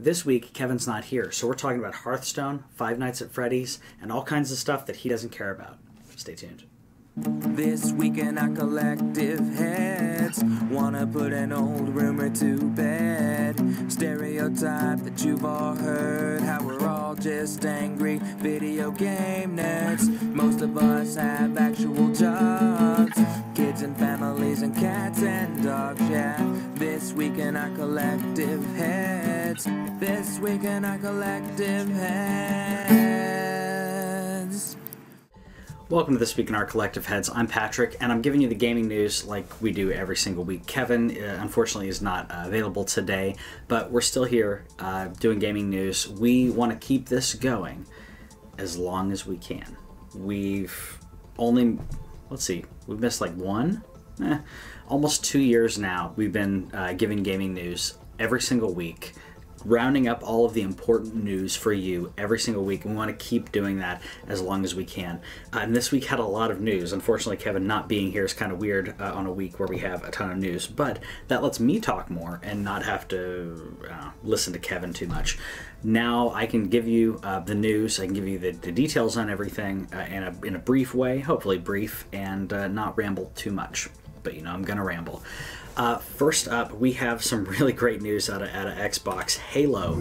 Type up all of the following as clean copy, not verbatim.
This week, Kevin's not here, so we're talking about Hearthstone, Five Nights at Freddy's, and all kinds of stuff that he doesn't care about. Stay tuned. This week in our collective heads, wanna put an old rumor to bed. Stereotype that you've all heard, how we're all just angry video game nerds. Most of us have actual jobs, kids and families and cats and dogs, yeah. This week in our collective heads, this week in our collective heads. Welcome to This Week in Our Collective Heads. I'm Patrick, and I'm giving you the gaming news like we do every single week. Kevin, unfortunately, is not available today, but we're still here doing gaming news. We want to keep this going as long as we can. We've only, we've missed like almost 2 years now. We've been giving gaming news every single week, rounding up all of the important news for you every single week. We want to keep doing that as long as we can. And this week had a lot of news. Unfortunately, Kevin not being here is kind of weird on a week where we have a ton of news, but that lets me talk more and not have to listen to Kevin too much. Now I can give you the news. I can give you the details on everything in a brief way, hopefully brief, and not ramble too much. But you know, I'm gonna ramble. First up, we have some really great news out of Xbox. Halo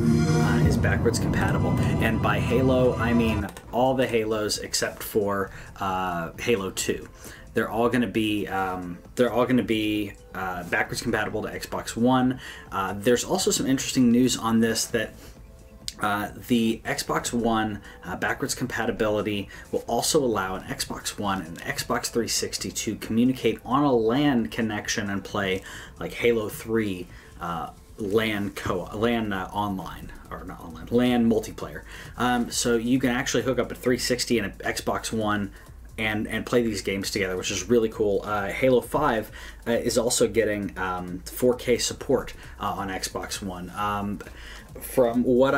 is backwards compatible, and by Halo I mean all the Halos except for Halo 2. They're all going to be backwards compatible to Xbox One. There's also some interesting news on this that the Xbox One backwards compatibility will also allow an Xbox One and Xbox 360 to communicate on a LAN connection and play like Halo 3 LAN online, or not online, LAN multiplayer. So you can actually hook up a 360 and an Xbox One and play these games together, which is really cool. Halo 5 is also getting 4K support on Xbox One. From what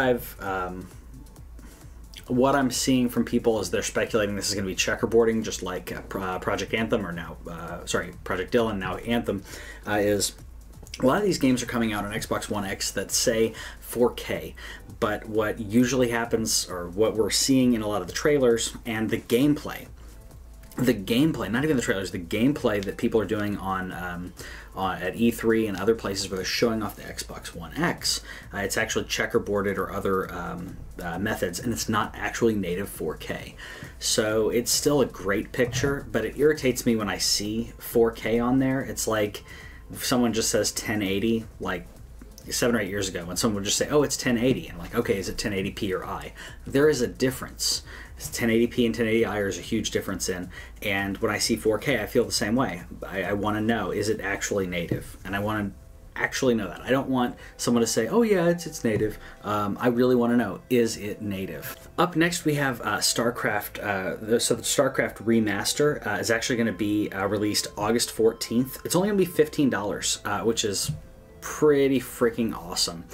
I'm seeing from people is they're speculating this is going to be checkerboarding, just like Project Anthem, or now, Project Dill, and now Anthem is. A lot of these games are coming out on Xbox One X that say 4K, but what usually happens, or what we're seeing in a lot of the trailers and the gameplay, not even the trailers, the gameplay that people are doing on at E3 and other places where they're showing off the Xbox One X, it's actually checkerboarded or other methods, and it's not actually native 4K. So it's still a great picture, but it irritates me when I see 4K on there. It's like if someone just says 1080, like 7 or 8 years ago, when someone would just say, oh, it's 1080. I'm like, okay, is it 1080p or I? There is a difference. 1080p and 1080i is a huge difference in, and when I see 4K, I feel the same way. I want to know, is it actually native? And I want to actually know that. I don't want someone to say, oh yeah, it's native. I really want to know, is it native? Up next we have StarCraft. So the StarCraft Remaster is actually going to be released August 14th. It's only going to be $15, which is pretty freaking awesome.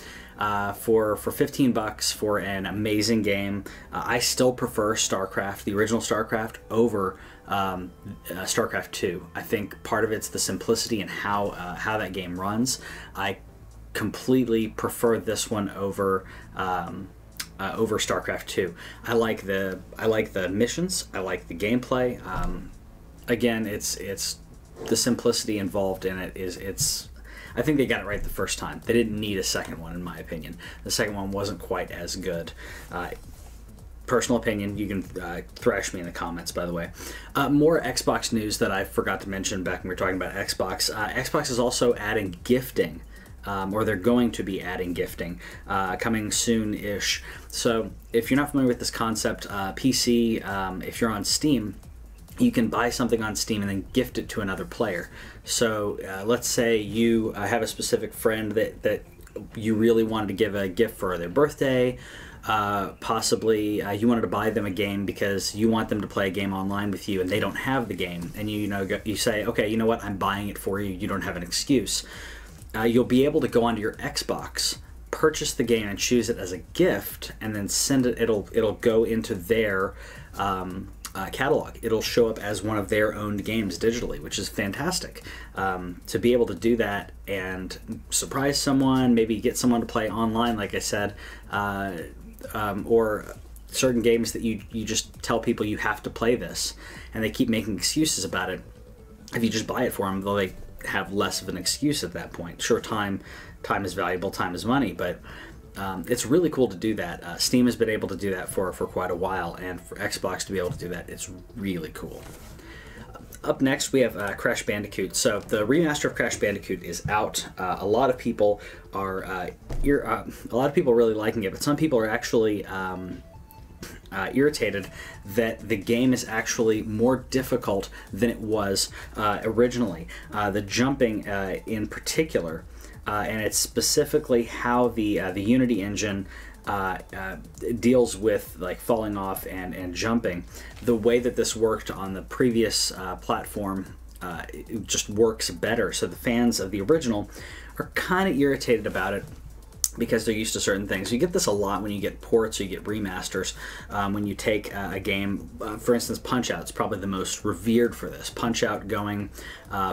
For 15 bucks for an amazing game. I still prefer StarCraft, the original StarCraft, over StarCraft 2. I think part of it's the simplicity and how that game runs. I completely prefer this one over StarCraft 2. I like the missions. I like the gameplay. Again, it's the simplicity involved in it it's. I think they got it right the first time. They didn't need a second one, in my opinion. The second one wasn't quite as good. Personal opinion, you can thrash me in the comments, by the way. More Xbox news that I forgot to mention back when we were talking about Xbox. Xbox is also adding gifting, or they're going to be adding gifting, coming soon-ish. So if you're not familiar with this concept, PC, if you're on Steam, you can buy something on Steam and then gift it to another player. So let's say you have a specific friend that you really wanted to give a gift for their birthday. Possibly you wanted to buy them a game because you want them to play a game online with you and they don't have the game. And you say, okay, you know what, I'm buying it for you. You don't have an excuse. You'll be able to go onto your Xbox, purchase the game and choose it as a gift, and then send it. It'll go into their catalog. It'll show up as one of their owned games digitally, which is fantastic. To be able to do that and surprise someone, maybe get someone to play online, like I said, or certain games that you just tell people you have to play this, and they keep making excuses about it. If you just buy it for them, they'll have less of an excuse at that point. Sure, time is valuable, time is money, but it's really cool to do that. Steam has been able to do that for quite a while, and for Xbox to be able to do that, it's really cool. Up next, we have Crash Bandicoot. So the remaster of Crash Bandicoot is out. A lot of people are really liking it, but some people are actually irritated that the game is actually more difficult than it was originally. The jumping in particular. And it's specifically how the Unity engine deals with like falling off and jumping. The way that this worked on the previous platform it just works better. So the fans of the original are kind of irritated about it, because they're used to certain things. You get this a lot when you get ports or you get remasters. When you take a game, for instance, Punch-Out's probably the most revered for this. Punch-Out going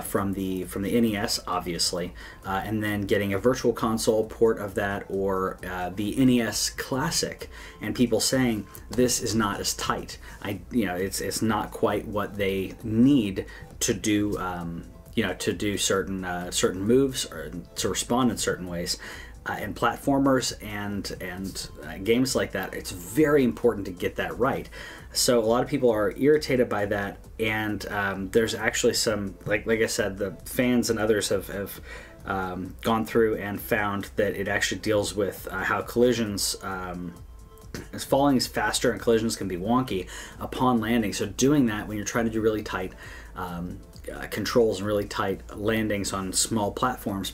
from the NES, obviously, and then getting a Virtual Console port of that, or the NES Classic, and people saying this is not as tight. It's not quite what they need to do. To do certain moves or to respond in certain ways. And platformers and games like that, it's very important to get that right. So a lot of people are irritated by that, and there's actually some, like I said, the fans and others have gone through and found that it actually deals with how collisions, as falling is faster and collisions can be wonky upon landing. So doing that when you're trying to do really tight controls and really tight landings on small platforms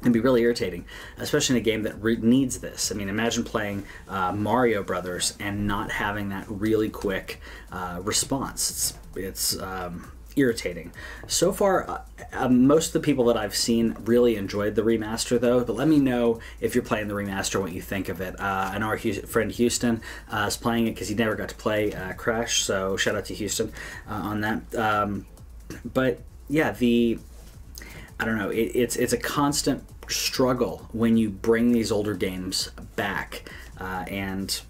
can be really irritating, especially in a game that needs this. I mean, imagine playing Mario Brothers and not having that really quick response. It's irritating. So far, most of the people that I've seen really enjoyed the remaster, though. But let me know if you're playing the remaster, what you think of it. I know our friend Houston is playing it because he never got to play Crash, so shout out to Houston on that. But yeah, I don't know. It's a constant struggle when you bring these older games back, and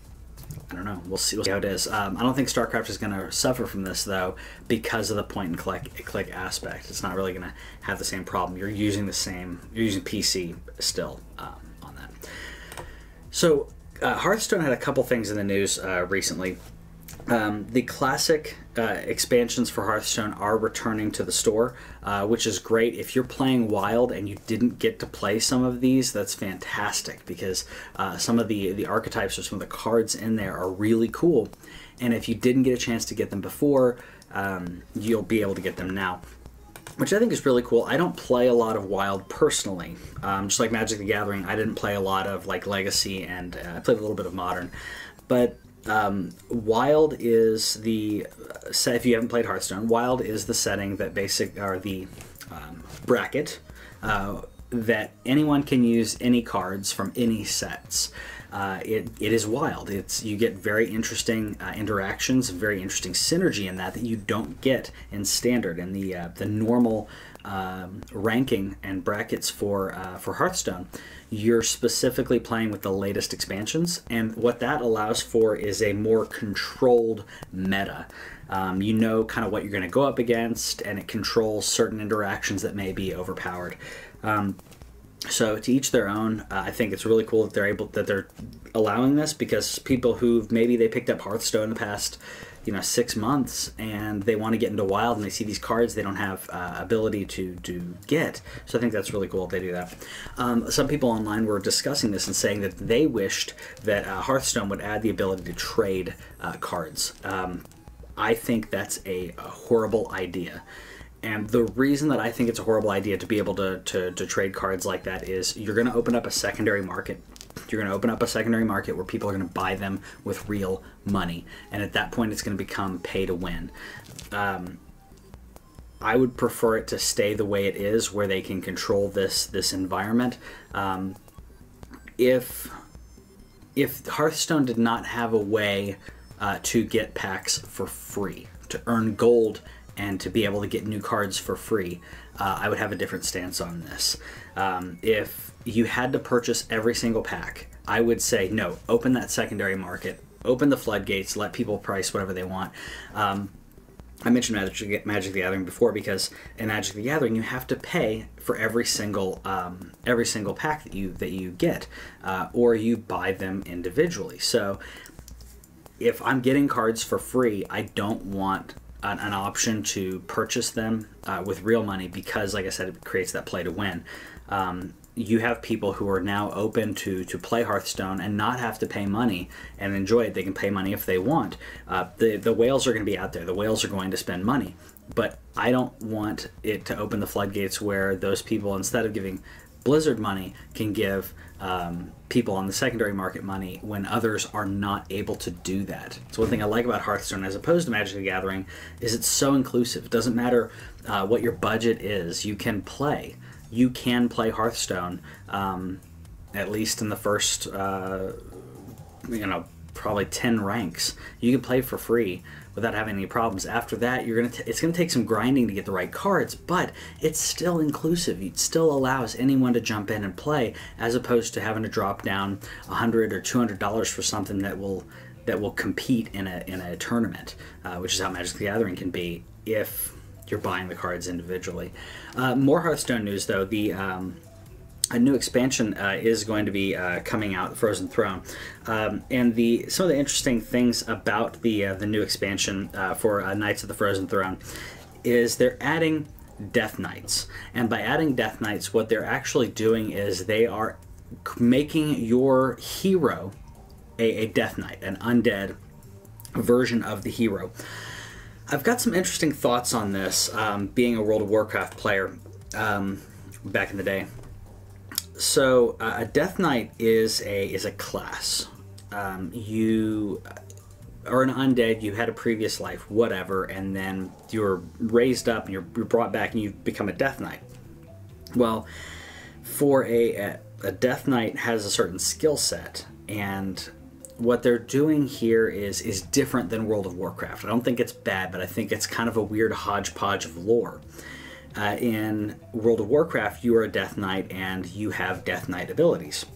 I don't know. We'll see how it is. I don't think StarCraft is going to suffer from this, though, because of the point-and-click aspect. It's not really going to have the same problem. You're using PC still on that. So Hearthstone had a couple things in the news recently. The classic expansions for Hearthstone are returning to the store, which is great. If you're playing Wild and you didn't get to play some of these, that's fantastic, because some of the archetypes or some of the cards in there are really cool. And if you didn't get a chance to get them before, you'll be able to get them now, which I think is really cool. I don't play a lot of Wild personally. Just like Magic the Gathering, I didn't play a lot of like Legacy, and I played a little bit of Modern. But Wild is the set. If you haven't played Hearthstone, Wild is the setting that the bracket that anyone can use any cards from any sets. It is Wild. You get very interesting interactions, very interesting synergy in that you don't get in Standard, and the normal ranking and brackets for Hearthstone. You're specifically playing with the latest expansions, and what that allows for is a more controlled meta. You know kind of what you're going to go up against, and it controls certain interactions that may be overpowered. So to each their own. I think it's really cool that they're allowing this, because people who maybe they picked up Hearthstone in the past 6 months and they want to get into Wild, and they see these cards they don't have ability to get. So I think that's really cool if they do that. Some people online were discussing this and saying that they wished that Hearthstone would add the ability to trade cards. I think that's a horrible idea. And the reason that I think it's a horrible idea to be able to trade cards like that is you're going to open up a secondary market. You're going to open up a secondary market where people are going to buy them with real money. And at that point, it's going to become pay to win. I would prefer it to stay the way it is, where they can control this environment. If Hearthstone did not have a way to get packs for free, earn gold and to be able to get new cards for free, I would have a different stance on this. If you had to purchase every single pack, I would say no, open that secondary market, open the floodgates, let people price whatever they want. I mentioned Magic the Gathering before because in Magic the Gathering you have to pay for every single pack that you get, or you buy them individually. So if I'm getting cards for free, I don't want an option to purchase them with real money because, like I said, it creates that play to win. You have people who are now open to play Hearthstone and not have to pay money and enjoy it. They can pay money if they want. The whales are going to be out there. The whales are going to spend money. But I don't want it to open the floodgates where those people, instead of giving Blizzard money, can give people on the secondary market money when others are not able to do that. So one thing I like about Hearthstone as opposed to Magic the Gathering is it's so inclusive. It doesn't matter what your budget is. You can play. You can play Hearthstone, at least in the first, probably 10 ranks. You can play for free without having any problems. After that, it's gonna take some grinding to get the right cards, but it's still inclusive. It still allows anyone to jump in and play, as opposed to having to drop down $100 or $200 for something that will compete in a tournament, which is how Magic the Gathering can be if you're buying the cards individually. More Hearthstone news, though. A new expansion is going to be coming out, Frozen Throne, and some of the interesting things about the new expansion for Knights of the Frozen Throne is they're adding Death Knights, and by adding Death Knights, what they're actually doing is they are making your hero a Death Knight, an undead version of the hero. I've got some interesting thoughts on this, being a World of Warcraft player back in the day. So a Death Knight is a class. You are an undead, you had a previous life, whatever, and then you're raised up and you're brought back and you become a Death Knight. Well, for a Death Knight has a certain skill set, and what they're doing here is different than World of Warcraft. I don't think it's bad, but I think it's kind of a weird hodgepodge of lore. In World of Warcraft, you are a Death Knight and you have Death Knight abilities.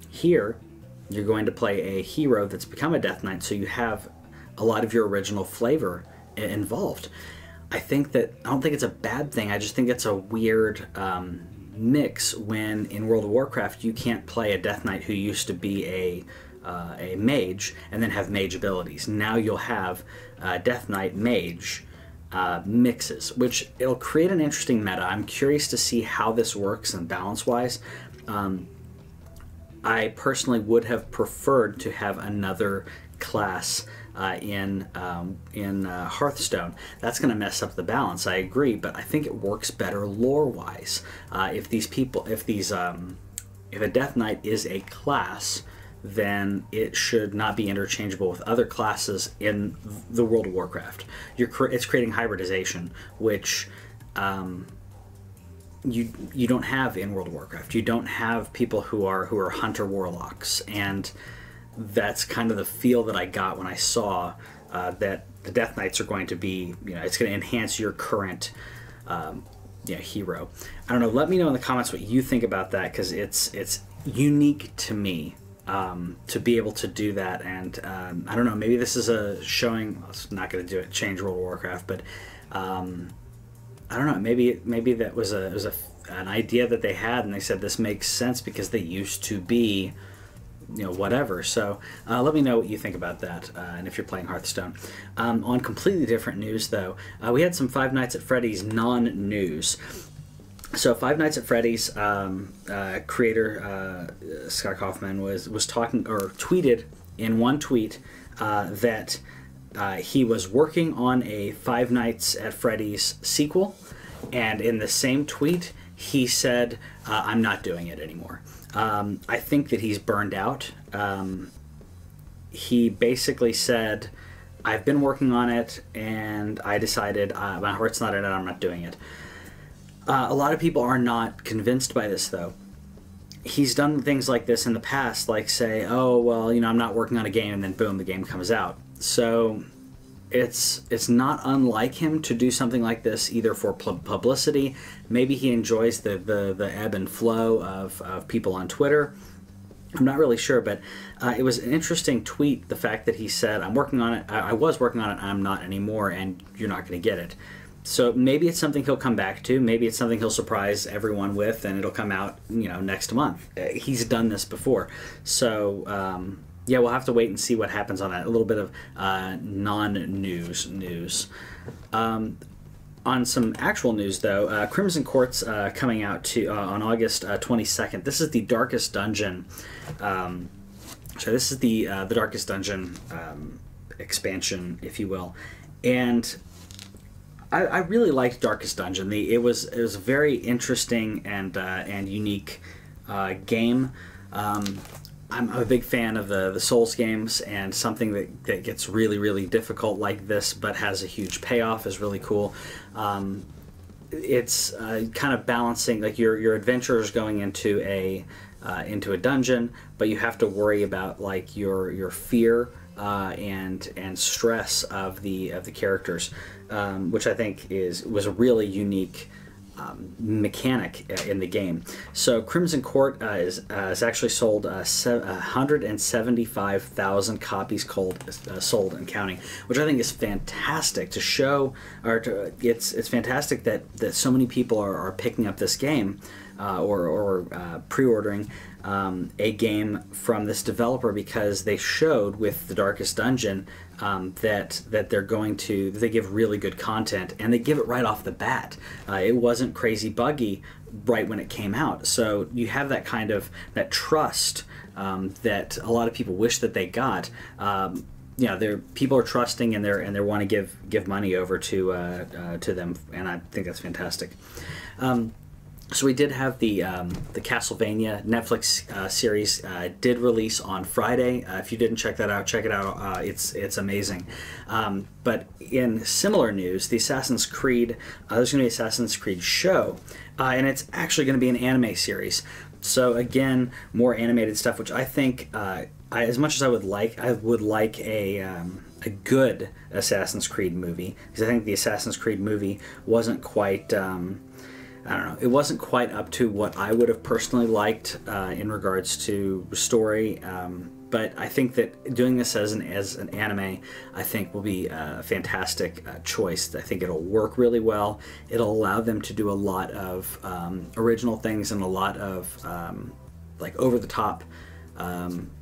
Here, you're going to play a hero that's become a Death Knight, so you have a lot of your original flavor involved. I don't think it's a bad thing. I just think it's a weird mix when in World of Warcraft you can't play a Death Knight who used to be a mage and then have mage abilities. Now you'll have Death Knight mage mixes, which it'll create an interesting meta. I'm curious to see how this works and balance-wise. I personally would have preferred to have another class in Hearthstone. That's going to mess up the balance, I agree, but I think it works better lore-wise. If a Death Knight is a class, then it should not be interchangeable with other classes in the World of Warcraft. It's creating hybridization, which you don't have in World of Warcraft. You don't have people who are hunter warlocks, and that's kind of the feel that I got when I saw that the Death Knights are going to be, it's going to enhance your current hero. I don't know. Let me know in the comments what you think about that, because it's unique to me. To be able to do that, and I don't know, maybe this is a showing. Well, it's not going to do it change World of Warcraft, but I don't know, maybe that was an idea that they had, and they said this makes sense because they used to be whatever. So let me know what you think about that, and if you're playing Hearthstone. On completely different news, though, we had some Five Nights at Freddy's non-news. So Five Nights at Freddy's creator Scott Kaufman was talking, or tweeted in one tweet that he was working on a Five Nights at Freddy's sequel, and in the same tweet he said, "I'm not doing it anymore." I think that he's burned out. He basically said, "I've been working on it, and I decided my heart's not in it. I'm not doing it." A lot of people are not convinced by this, though. He's done things like this in the past, like say, "Oh, well, I'm not working on a game," and then boom, the game comes out. So it's not unlike him to do something like this, either for publicity. Maybe he enjoys the ebb and flow of people on Twitter. I'm not really sure, but it was an interesting tweet, the fact that he said, I'm working on it, I was working on it, I'm not anymore, and you're not going to get it. So maybe it's something he'll come back to, maybe it's something he'll surprise everyone with, and it'll come out, you know, next month. He's done this before. So, yeah, we'll have to wait and see what happens on that. A little bit of non-news news. On some actual news, though, Crimson Court's coming out on August 22nd. This is the Darkest Dungeon. So this is the Darkest Dungeon expansion, if you will, and I really liked Darkest Dungeon. It was a very interesting and unique game. I'm a big fan of the Souls games, and something that gets really, really difficult like this but has a huge payoff is really cool. It's kind of balancing, like your adventure is going into a dungeon, but you have to worry about like your fear and stress of the characters, which I think was a really unique mechanic in the game. So Crimson Court is actually sold 175,000 copies sold and counting, which I think is fantastic to show. It's fantastic that so many people are picking up this game or pre-ordering a game from this developer, because they showed with the Darkest Dungeon that they give really good content, and they give it right off the bat. It wasn't crazy buggy right when it came out, so you have that kind of trust that a lot of people wish that they got. You know, people are trusting, and they want to give money over to them, and I think that's fantastic. So we did have the Castlevania Netflix series did release on Friday. If you didn't check that out, check it out. It's amazing. But in similar news, the Assassin's Creed, there's going to be an Assassin's Creed show, and it's actually going to be an anime series. So again, more animated stuff, which I think, as much as I would like a good Assassin's Creed movie, because I think the Assassin's Creed movie wasn't quite. I don't know, it wasn't quite up to what I would have personally liked in regards to story, but I think that doing this as an anime, I think will be a fantastic choice. I think it'll work really well. It'll allow them to do a lot of original things and a lot of like over-the-top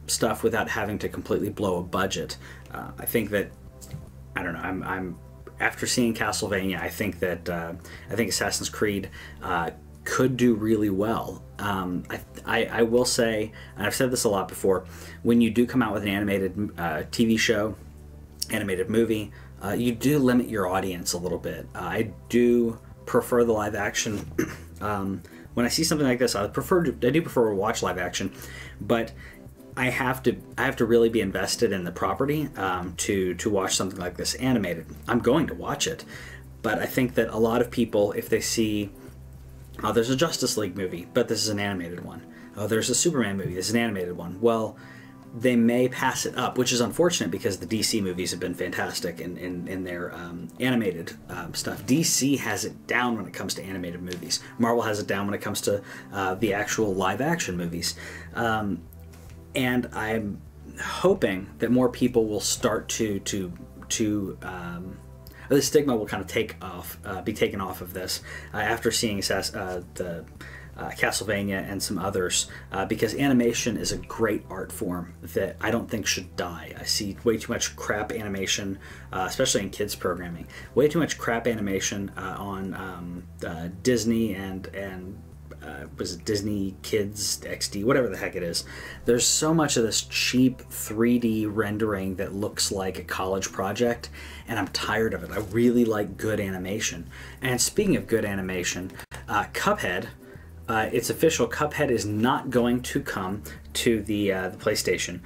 stuff without having to completely blow a budget. I think that, I don't know, I'm after seeing Castlevania, I think Assassin's Creed could do really well. I will say, and I've said this a lot before, when you do come out with an animated TV show, animated movie, you do limit your audience a little bit. I do prefer the live action. When I see something like this, I do prefer to watch live action, but I have to really be invested in the property to watch something like this animated. I'm going to watch it, but I think that a lot of people, if they see, oh, there's a Justice League movie, but this is an animated one. Oh, there's a Superman movie, this is an animated one. Well, they may pass it up, which is unfortunate, because the DC movies have been fantastic in their animated stuff. DC has it down when it comes to animated movies. Marvel has it down when it comes to the actual live action movies. And I'm hoping that more people will start to the stigma will kind of be taken off of this after seeing the Castlevania and some others, because animation is a great art form that I don't think should die. I see way too much crap animation, especially in kids programming. Way too much crap animation on Disney and was it Disney Kids XD, whatever the heck it is. There's so much of this cheap 3D rendering that looks like a college project, and I'm tired of it. I really like good animation. And speaking of good animation, Cuphead, it's official. Cuphead is not going to come to the PlayStation.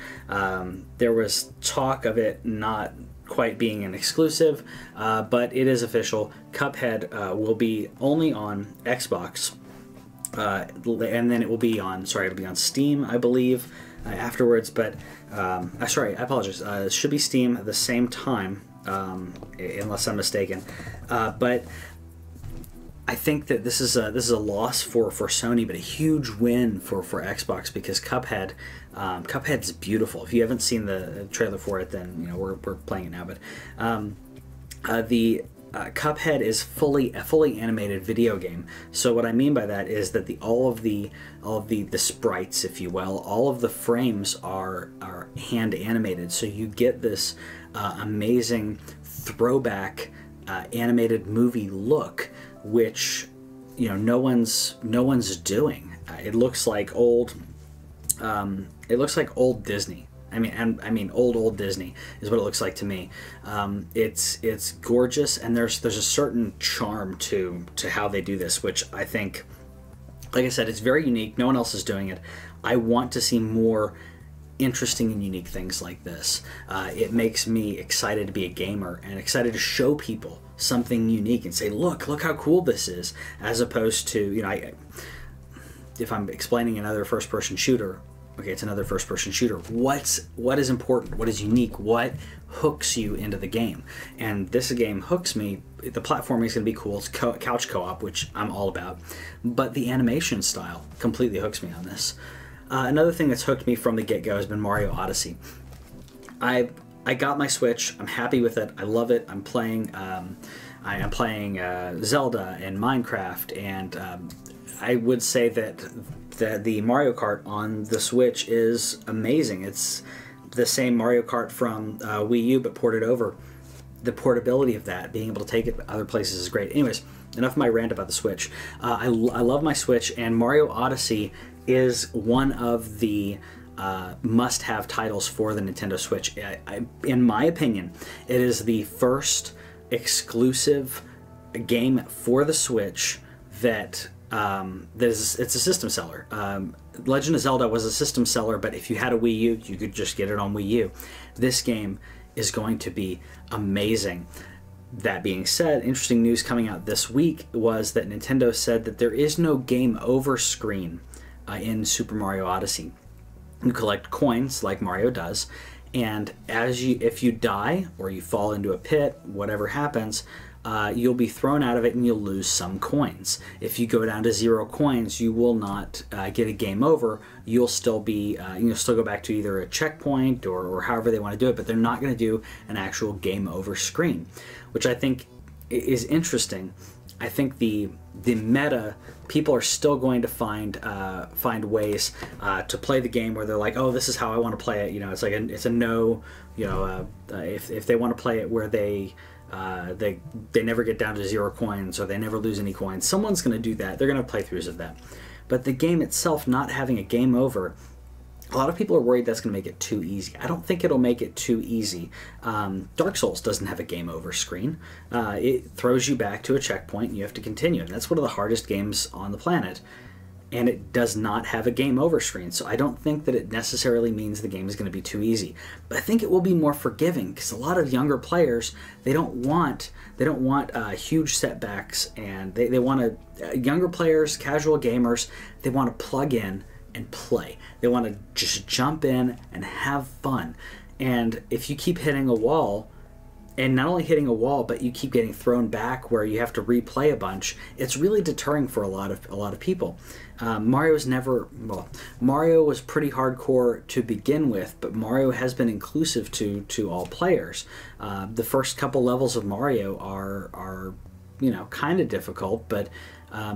There was talk of it not quite being an exclusive, but it is official. Cuphead will be only on Xbox. And then it'll be on Steam, I believe, afterwards. But sorry, I apologize. It should be Steam at the same time unless I'm mistaken. But I think that this is a loss for Sony, but a huge win for Xbox, because Cuphead's beautiful. If you haven't seen the trailer for it, then we're playing it now. But the Cuphead is a fully animated video game. So what I mean by that is that all of the sprites, if you will, all of the frames are hand animated. So you get this amazing throwback animated movie look, which no one's doing. It looks like old Disney. I mean old Disney is what it looks like to me. It's gorgeous, and there's a certain charm to how they do this, which I think, like I said, it's very unique. No one else is doing it. I want to see more interesting and unique things like this. It makes me excited to be a gamer and excited to show people something unique and say, look how cool this is, as opposed to, if I'm explaining another first-person shooter, okay, it's another first-person shooter. What is important? What is unique? What hooks you into the game? And this game hooks me. The platforming is going to be cool. It's couch co-op, which I'm all about. But the animation style completely hooks me on this. Another thing that's hooked me from the get-go has been Mario Odyssey. I got my Switch. I'm happy with it. I love it. I'm playing Zelda and Minecraft, and I would say that the Mario Kart on the Switch is amazing. It's the same Mario Kart from Wii U, but ported over. The portability of that, being able to take it other places, is great. Anyways, enough of my rant about the Switch. I love my Switch, and Mario Odyssey is one of the must-have titles for the Nintendo Switch. In my opinion, it is the first exclusive game for the Switch that it's a system seller. Legend of Zelda was a system seller, but if you had a Wii U, you could just get it on Wii U. This game is going to be amazing. That being said, interesting news coming out this week was that Nintendo said that there is no game over screen in Super Mario Odyssey. You collect coins like Mario does, and if you die or you fall into a pit, whatever happens, you'll be thrown out of it and you'll lose some coins. If you go down to 0 coins, you will not get a game over. You'll still go back to either a checkpoint or however they want to do it, but they're not going to do an actual game over screen, which I think is interesting. I think the meta, people are still going to find ways to play the game where they're like, oh, this is how I want to play it. It's like it's a no. If they want to play it where they never get down to 0 coins or they never lose any coins, someone's going to do that. They're going to play throughs of that. But the game itself not having a game over, a lot of people are worried that's going to make it too easy. I don't think it'll make it too easy. Dark Souls doesn't have a game over screen. It throws you back to a checkpoint and you have to continue. And that's one of the hardest games on the planet. And it does not have a game over screen. So I don't think that it necessarily means the game is going to be too easy. But I think it will be more forgiving, because a lot of younger players, they don't want huge setbacks, and they want to, younger players, casual gamers, they want to plug in and play. They want to just jump in and have fun. And if you keep hitting a wall, and not only hitting a wall, but you keep getting thrown back where you have to replay a bunch, it's really deterring for a lot of people. Mario was pretty hardcore to begin with, but Mario has been inclusive to all players. The first couple levels of Mario are kind of difficult, but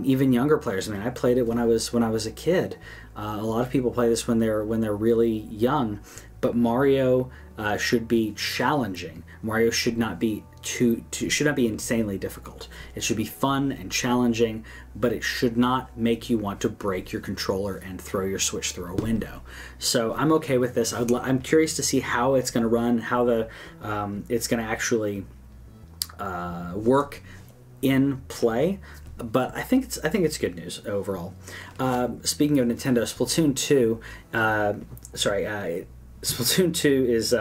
even younger players. I mean, I played it when I was a kid. A lot of people play this when they're really young, but Mario should be challenging. Mario should not be insanely difficult. It should be fun and challenging, but it should not make you want to break your controller and throw your Switch through a window. So I'm okay with this. I'm curious to see how it's going to run, how it's going to actually work in play. But I think it's good news overall. Speaking of Nintendo, Splatoon 2, Splatoon 2 is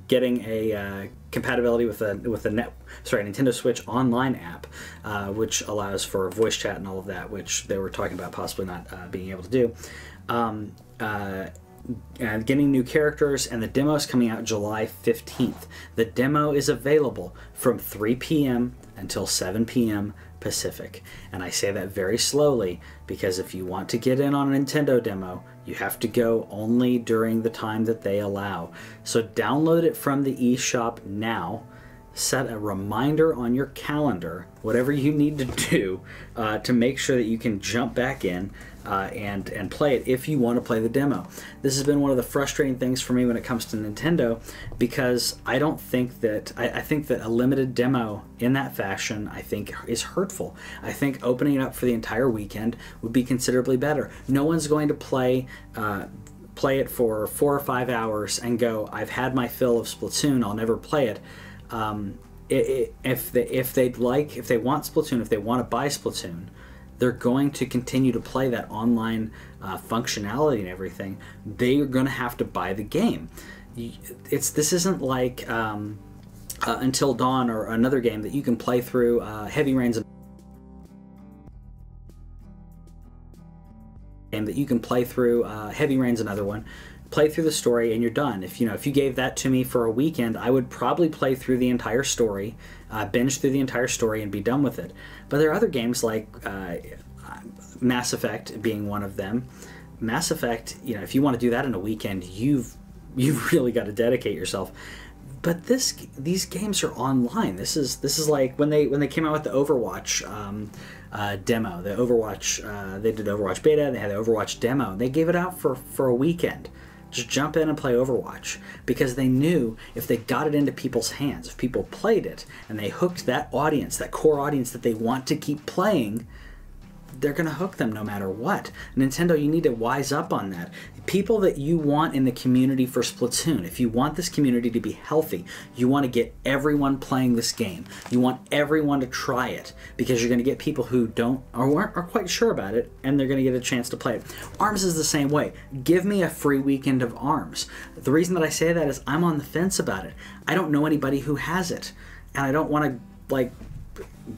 getting a compatibility with a Nintendo Switch Online app, which allows for voice chat and all of that, which they were talking about possibly not being able to do. getting new characters, and the demo is coming out July 15th. The demo is available from 3 p.m. until 7 p.m. Pacific. And I say that very slowly because if you want to get in on a Nintendo demo, you have to go only during the time that they allow. So download it from the eShop now. Set a reminder on your calendar, whatever you need to do, to make sure that you can jump back in and play it if you want to play the demo. This has been one of the frustrating things for me when it comes to Nintendo, because I don't think that I think that a limited demo in that fashion, I think, is hurtful. I think opening it up for the entire weekend would be considerably better. No one's going to play it for 4 or 5 hours and go, I've had my fill of Splatoon, I'll never play it. If they want Splatoon, if they want to buy Splatoon, they're going to continue to play that online functionality and everything. They're going to have to buy the game. This isn't like Until Dawn or another game that you can play through Heavy Rain's another one. Play through the story and you're done. If you gave that to me for a weekend, I would probably play through the entire story, binge through the entire story, and be done with it. But there are other games like Mass Effect being one of them. Mass Effect, if you want to do that in a weekend, you've really got to dedicate yourself. But these games are online. This is like when they came out with the Overwatch demo. The Overwatch they did Overwatch beta. They had the Overwatch demo. They gave it out for a weekend. Just jump in and play Overwatch, because they knew if they got it into people's hands, if people played it and they hooked that audience, that core audience that they want to keep playing, they're going to hook them no matter what. Nintendo, you need to wise up on that. People that you want in the community for Splatoon, if you want this community to be healthy, you want to get everyone playing this game. You want everyone to try it, because you're going to get people who aren't quite sure about it, and they're going to get a chance to play it. ARMS is the same way. Give me a free weekend of ARMS. The reason that I say that is I'm on the fence about it. I don't know anybody who has it, and I don't want to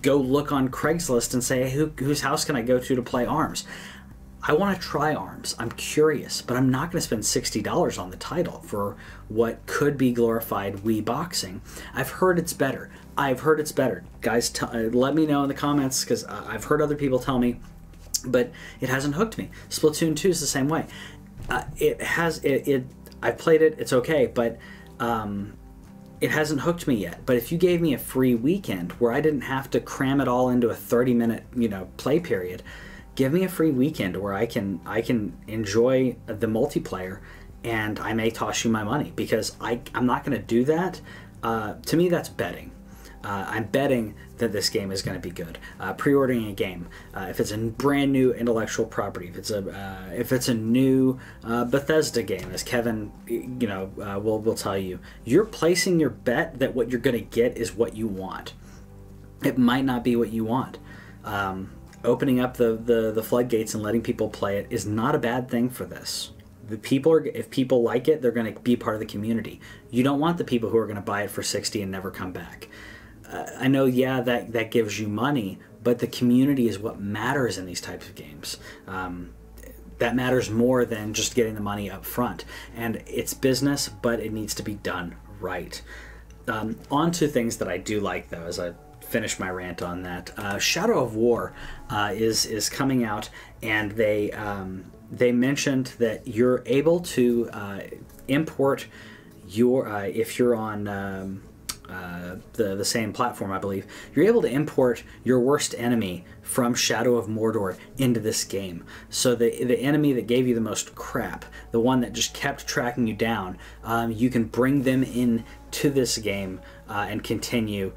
go look on Craigslist and say, whose house can I go to play ARMS? I want to try ARMS. I'm curious, but I'm not going to spend $60 on the title for what could be glorified Wii boxing. I've heard it's better. Guys, let me know in the comments, because I've heard other people tell me, but it hasn't hooked me. Splatoon 2 is the same way. I've played it. It's okay, but it hasn't hooked me yet. But if you gave me a free weekend where I didn't have to cram it all into a 30-minute play period, give me a free weekend where I can enjoy the multiplayer, and I may toss you my money, because I'm not going to do that. To me, that's betting. I'm betting that this game is going to be good. Pre-ordering a game, if it's a brand new intellectual property, if it's a new Bethesda game, as Kevin will tell you, you're placing your bet that what you're going to get is what you want. It might not be what you want. Opening up the floodgates and letting people play it is not a bad thing for this. If people like it, they're going to be part of the community. You don't want the people who are going to buy it for $60 and never come back. I know, yeah, that gives you money, but the community is what matters in these types of games. That matters more than just getting the money up front. And it's business, but it needs to be done right. On to things that I do like, though, as I finish my rant on that. Shadow of War is coming out, and they mentioned that you're able to import your if you're on the same platform, I believe, you're able to import your worst enemy from Shadow of Mordor into this game. So the enemy that gave you the most crap, the one that just kept tracking you down, you can bring them in to this game and continue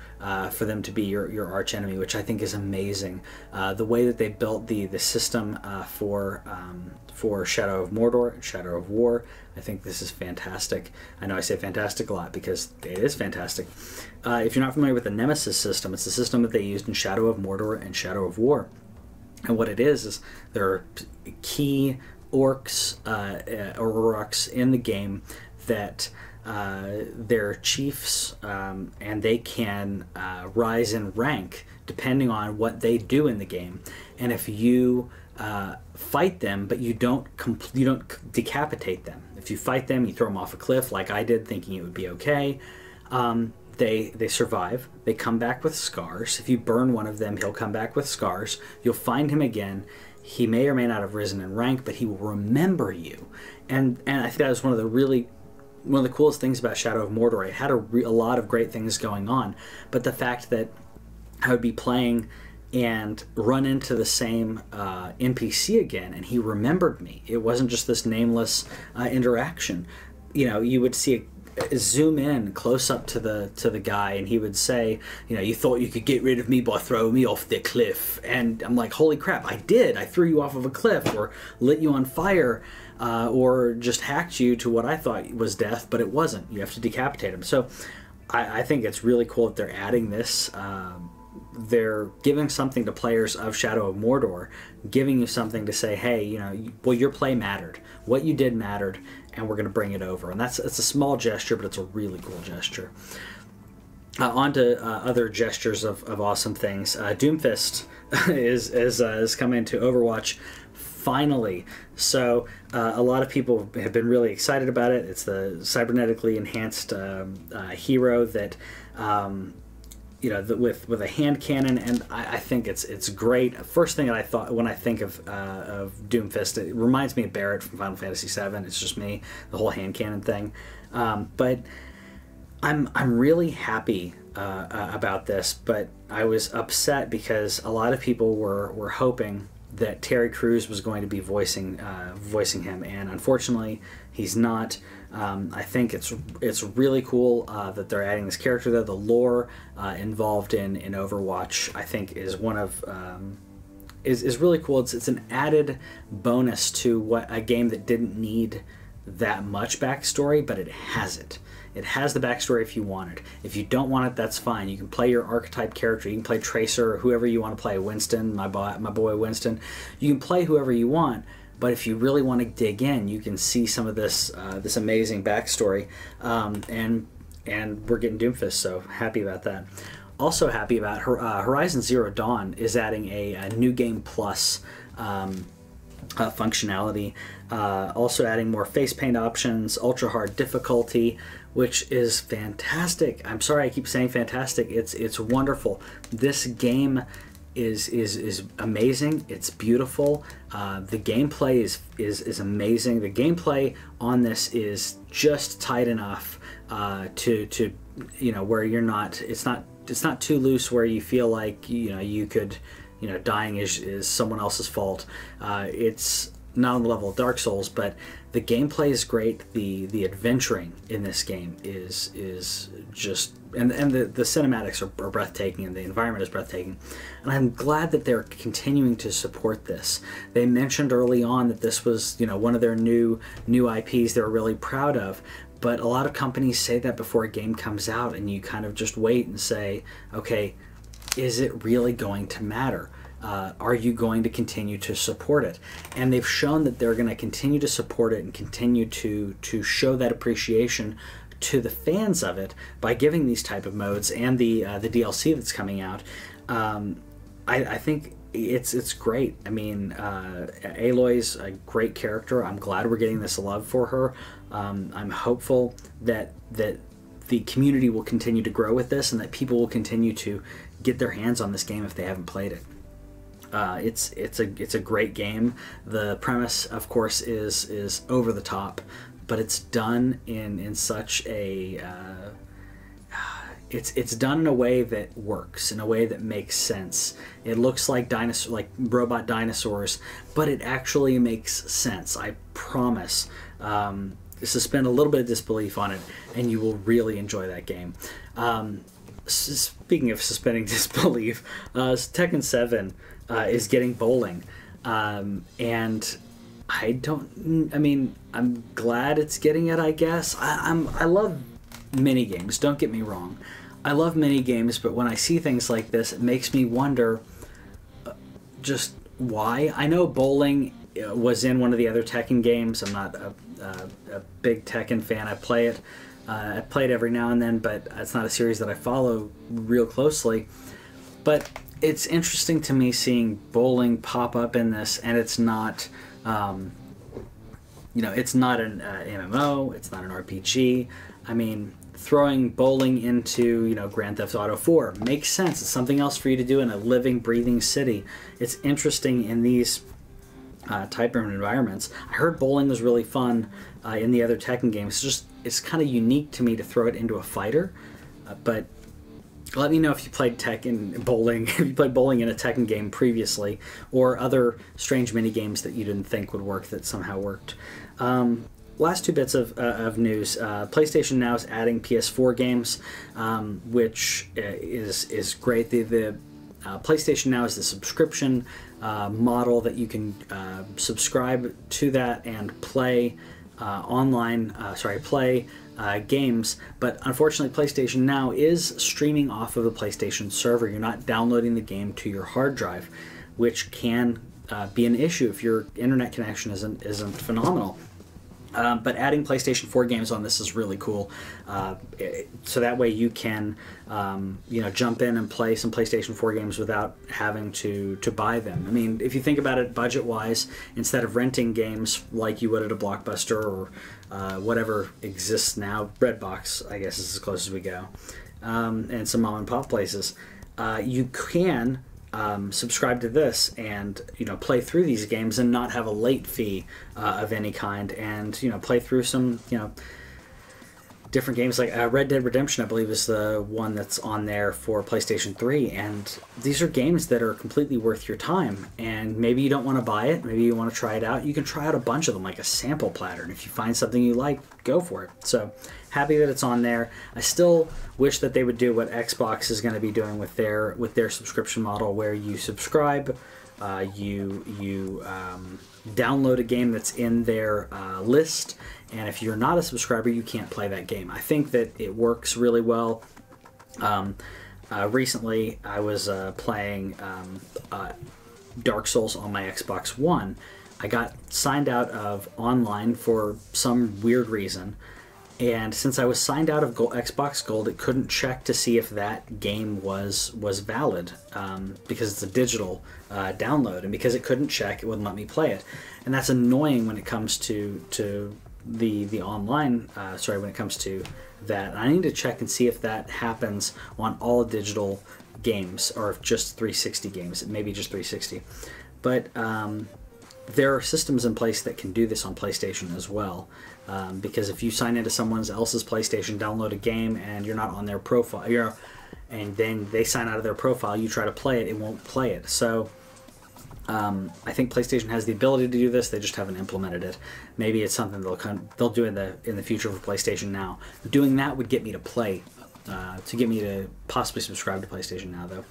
for them to be your arch enemy, which I think is amazing. The way that they built the system for Shadow of Mordor and Shadow of War, I think this is fantastic. I know I say fantastic a lot because it is fantastic. If you're not familiar with the Nemesis system, it's the system that they used in Shadow of Mordor and Shadow of War. And what it is there are key orcs or orcs in the game that they're chiefs, and they can rise in rank depending on what they do in the game. And if you fight them, but you don't decapitate them. If you fight them, you throw them off a cliff, like I did, thinking it would be okay. They survive. They come back with scars. If you burn one of them, he'll come back with scars. You'll find him again. He may or may not have risen in rank, but he will remember you. And I think that was one of the coolest things about Shadow of Mordor. It had a lot of great things going on, but the fact that I would be playing and run into the same NPC again, and he remembered me. It wasn't just this nameless interaction. You know, you would see zoom in close up to the guy, and he would say, you know, you thought you could get rid of me by throwing me off the cliff. And I'm like, holy crap, I did. I threw you off of a cliff, or lit you on fire, or just hacked you to what I thought was death, but it wasn't. You have to decapitate him. So I think it's really cool that they're adding this. They're giving something to players of Shadow of Mordor, giving you something to say, hey, you know, well, your play mattered. What you did mattered, and we're going to bring it over. And it's a small gesture, but it's a really cool gesture. On to other gestures of awesome things. Doomfist is coming to Overwatch finally. So a lot of people have been really excited about it. It's the cybernetically enhanced hero that... you know, with a hand cannon, and I think it's great. First thing that I thought when I think of Doomfist, it reminds me of Barrett from Final Fantasy VII. It's just me, the whole hand cannon thing. But I'm really happy about this. But I was upset because a lot of people were hoping that Terry Crews was going to be voicing him, and unfortunately, he's not. I think it's really cool that they're adding this character there. The lore involved in Overwatch, I think, is one of is really cool. It's an added bonus to what a game that didn't need that much backstory, but it has it. It has the backstory if you want it. If you don't want it, that's fine. You can play your archetype character. You can play Tracer or whoever you want to play. Winston, my boy Winston. You can play whoever you want. But if you really want to dig in, you can see some of this this amazing backstory, and we're getting Doomfist, so happy about that. Also happy about Horizon Zero Dawn is adding a New Game Plus functionality, also adding more face paint options, ultra hard difficulty, which is fantastic. I'm sorry I keep saying fantastic. It's wonderful. This game is amazing. It's beautiful. The gameplay is amazing. The gameplay on this is just tight enough to you know, where you're not. It's not too loose where you feel like, you know, you could, you know, dying is someone else's fault. It's not on the level of Dark Souls, but the gameplay is great. The adventuring in this game is just, and the cinematics are breathtaking, and the environment is breathtaking. And I'm glad that they're continuing to support this. They mentioned early on that this was, you know, one of their new IPs they were really proud of. But a lot of companies say that before a game comes out, and you kind of just wait and say, okay, is it really going to matter? Are you going to continue to support it? And they've shown that they're going to continue to support it and continue to show that appreciation to the fans of it by giving these type of modes and the DLC that's coming out. I think it's great. I mean, Aloy's a great character. I'm glad we're getting this love for her. I'm hopeful that the community will continue to grow with this, and that people will continue to get their hands on this game if they haven't played it. It's a great game. The premise, of course, is over the top, but it's done in such a it's done in a way that works, in a way that makes sense. It looks like robot dinosaurs, but it actually makes sense. I promise. Suspend a little bit of disbelief on it, and you will really enjoy that game. Speaking of suspending disbelief, Tekken 7 is getting bowling, and I'm glad it's getting it, I guess. I love mini games, don't get me wrong. I love mini games, but when I see things like this, it makes me wonder just why. I know bowling was in one of the other Tekken games. I'm not a big Tekken fan. I play it. I play it every now and then, but it's not a series that I follow real closely. But it's interesting to me seeing bowling pop up in this, and it's not, you know, it's not an MMO, it's not an RPG. I mean, throwing bowling into, you know, Grand Theft Auto 4 makes sense. It's something else for you to do in a living, breathing city. It's interesting in these type of environments. I heard bowling was really fun in the other Tekken games. It's kind of unique to me to throw it into a fighter, but let me know if you played Tekken bowling, if you played bowling in a Tekken game previously, or other strange mini games that you didn't think would work that somehow worked. Last two bits of news. PlayStation Now is adding PS4 games, which is great. The PlayStation Now is the subscription model that you can subscribe to that and play games, but unfortunately PlayStation Now is streaming off of the PlayStation server. You're not downloading the game to your hard drive, which can be an issue if your internet connection isn't phenomenal. But adding PlayStation 4 games on this is really cool. So that way you can, you know, jump in and play some PlayStation 4 games without having to buy them. I mean, if you think about it budget-wise, instead of renting games like you would at a Blockbuster or whatever exists now, Redbox, I guess is as close as we go, and some mom-and-pop places, you can subscribe to this and, you know, play through these games and not have a late fee of any kind, and, you know, play through some, you know, different games like Red Dead Redemption, I believe, is the one that's on there for PlayStation 3, and these are games that are completely worth your time. And maybe you don't want to buy it, maybe you want to try it out. You can try out a bunch of them, like a sample platter, and if you find something you like, go for it. So happy that it's on there. I still wish that they would do what Xbox is going to be doing with their subscription model, where you subscribe, you download a game that's in their list, and if you're not a subscriber, you can't play that game. I think that it works really well. Recently, I was playing Dark Souls on my Xbox One. I got signed out of online for some weird reason, and since I was signed out of Xbox Gold, it couldn't check to see if that game was valid, because it's a digital download, and because it couldn't check, it wouldn't let me play it. And that's annoying when it comes to the online, when it comes to that. I need to check and see if that happens on all digital games, or if just 360 games, maybe just 360. But there are systems in place that can do this on PlayStation as well, because if you sign into someone else's PlayStation, download a game, and you're not on their profile, and then they sign out of their profile, you try to play it, it won't play it. So I think PlayStation has the ability to do this. They just haven't implemented it. Maybe it's something they'll do in the future for PlayStation Now. Doing that would get me to play, to get me to possibly subscribe to PlayStation Now, though.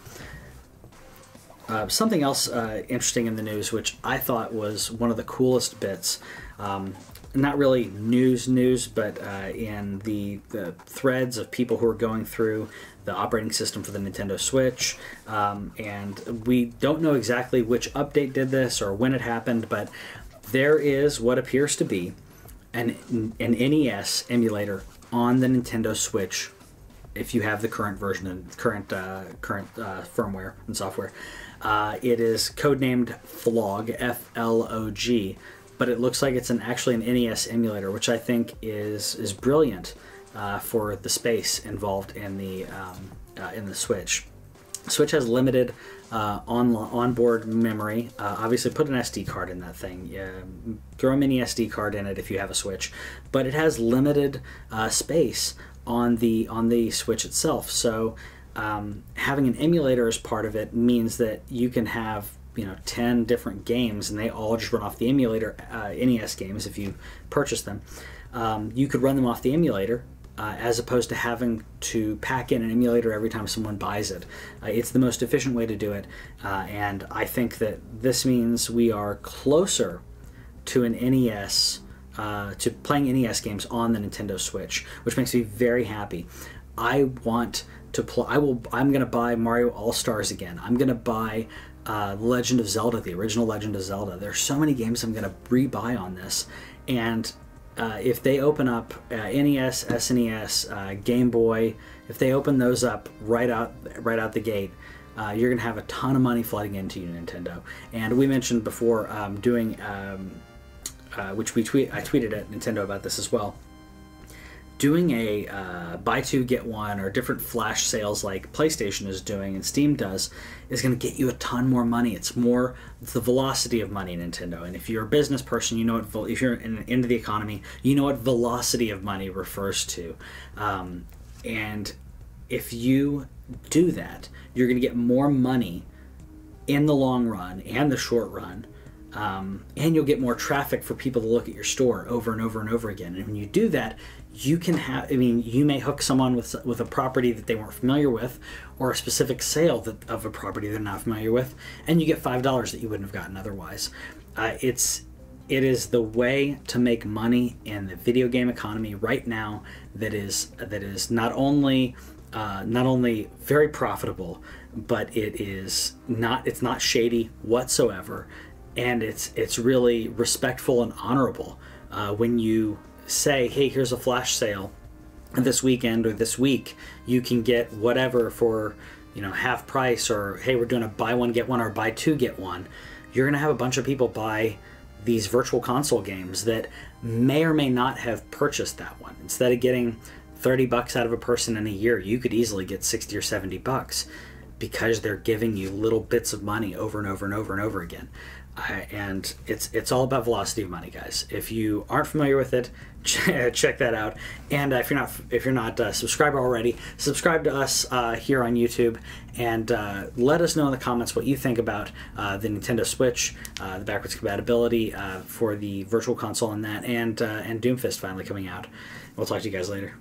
Something else interesting in the news, which I thought was one of the coolest bits, not really news, but in the threads of people who are going through the operating system for the Nintendo Switch, and we don't know exactly which update did this or when it happened, but there is what appears to be an NES emulator on the Nintendo Switch if you have the current version and current firmware and software. It is codenamed FLOG, F-L-O-G, but it looks like it's actually an NES emulator, which I think is brilliant for the space involved in the Switch. Switch has limited onboard memory. Obviously, put an SD card in that thing. Throw a mini SD card in it if you have a Switch, but it has limited space on the Switch itself. So having an emulator as part of it means that you can have 10 different games, and they all just run off the emulator. NES games, if you purchase them, you could run them off the emulator, as opposed to having to pack in an emulator every time someone buys it. It's the most efficient way to do it, and I think that this means we are closer to an NES, to playing NES games on the Nintendo Switch, which makes me very happy. I want to play. I'm going to buy Mario All-Stars again. I'm going to buy Legend of Zelda, the original Legend of Zelda. There's so many games I'm going to re-buy on this, and if they open up NES, SNES, Game Boy, if they open those up right out the gate, you're going to have a ton of money flooding into you, Nintendo. And we mentioned before doing, which I tweeted at Nintendo about this as well, doing a buy two get one or different flash sales like PlayStation is doing and Steam does is going to get you a ton more money. It's the velocity of money, Nintendo. And if you're a business person, you know what, if you're into the economy, you know what velocity of money refers to. And if you do that, you're going to get more money in the long run and the short run. And you'll get more traffic for people to look at your store over and over and over again. And when you do that, you can have, I mean, you may hook someone with a property that they weren't familiar with, or a specific sale of a property they're not familiar with, and you get $5 that you wouldn't have gotten otherwise. It is the way to make money in the video game economy right now that is not only very profitable, but it's not shady whatsoever. And it's really respectful and honorable when you say, hey, here's a flash sale this weekend or this week. You can get whatever for, half price, or hey, we're doing a buy one get one or buy two get one. You're going to have a bunch of people buy these virtual console games that may or may not have purchased that one. Instead of getting $30 out of a person in a year, you could easily get $60 or $70 because they're giving you little bits of money over and over and over and over again. And it's all about velocity of money, guys. If you aren't familiar with it, check that out. And if you're not subscribed already, subscribe to us here on YouTube, and let us know in the comments what you think about the Nintendo Switch, the backwards compatibility for the Virtual Console and that, and Doomfist finally coming out. We'll talk to you guys later.